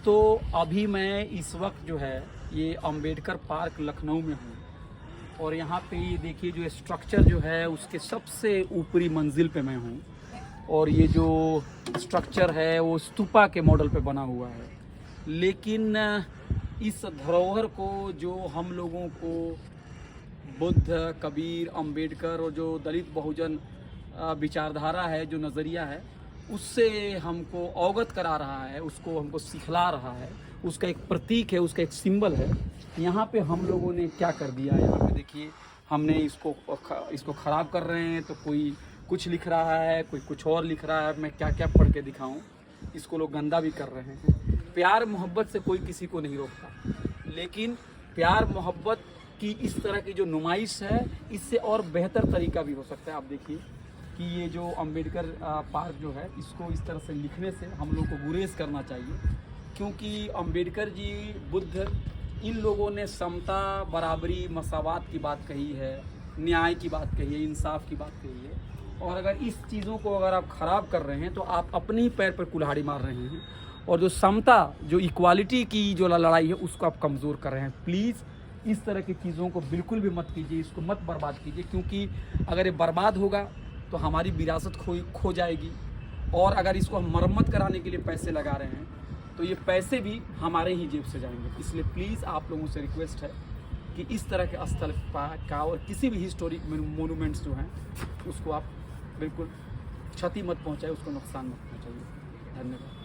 दोस्तों, अभी मैं इस वक्त जो है ये अंबेडकर पार्क लखनऊ में हूँ और यहाँ पे ये देखिए जो स्ट्रक्चर जो है उसके सबसे ऊपरी मंजिल पे मैं हूँ और ये जो स्ट्रक्चर है वो स्तूपा के मॉडल पे बना हुआ है। लेकिन इस धरोहर को जो हम लोगों को बुद्ध, कबीर, अंबेडकर और जो दलित बहुजन विचारधारा है, जो नज़रिया है, उससे हमको अवगत करा रहा है, उसको हमको सिखला रहा है, उसका एक प्रतीक है, उसका एक सिंबल है। यहाँ पे हम लोगों ने क्या कर दिया, यहाँ पे देखिए हमने इसको ख़राब कर रहे हैं। तो कोई कुछ लिख रहा है, कोई कुछ और लिख रहा है, मैं क्या क्या पढ़ के दिखाऊं। इसको लोग गंदा भी कर रहे हैं। प्यार मोहब्बत से कोई किसी को नहीं रोकता, लेकिन प्यार मोहब्बत की इस तरह की जो नुमाइश है, इससे और बेहतर तरीका भी हो सकता है। आप देखिए कि ये जो अंबेडकर पार्क जो है, इसको इस तरह से लिखने से हम लोग को गुरेज करना चाहिए, क्योंकि अंबेडकर जी, बुद्ध, इन लोगों ने समता, बराबरी, मसावात की बात कही है, न्याय की बात कही है, इंसाफ की बात कही है। और अगर इस चीज़ों को अगर आप ख़राब कर रहे हैं तो आप अपने ही पैर पर कुल्हाड़ी मार रहे हैं और जो समता, जो इक्वालिटी की जो लड़ाई है, उसको आप कमज़ोर कर रहे हैं। प्लीज़ इस तरह की चीज़ों को बिल्कुल भी मत कीजिए, इसको मत बर्बाद कीजिए, क्योंकि अगर ये बर्बाद होगा तो हमारी विरासत खो जाएगी। और अगर इसको हम मरम्मत कराने के लिए पैसे लगा रहे हैं तो ये पैसे भी हमारे ही जेब से जाएंगे। इसलिए प्लीज़ आप लोगों से रिक्वेस्ट है कि इस तरह के स्थल का और किसी भी हिस्टोरिक मोनूमेंट्स जो हैं उसको आप बिल्कुल क्षति मत पहुंचाए, उसको नुकसान मत पहुंचाइए। धन्यवाद।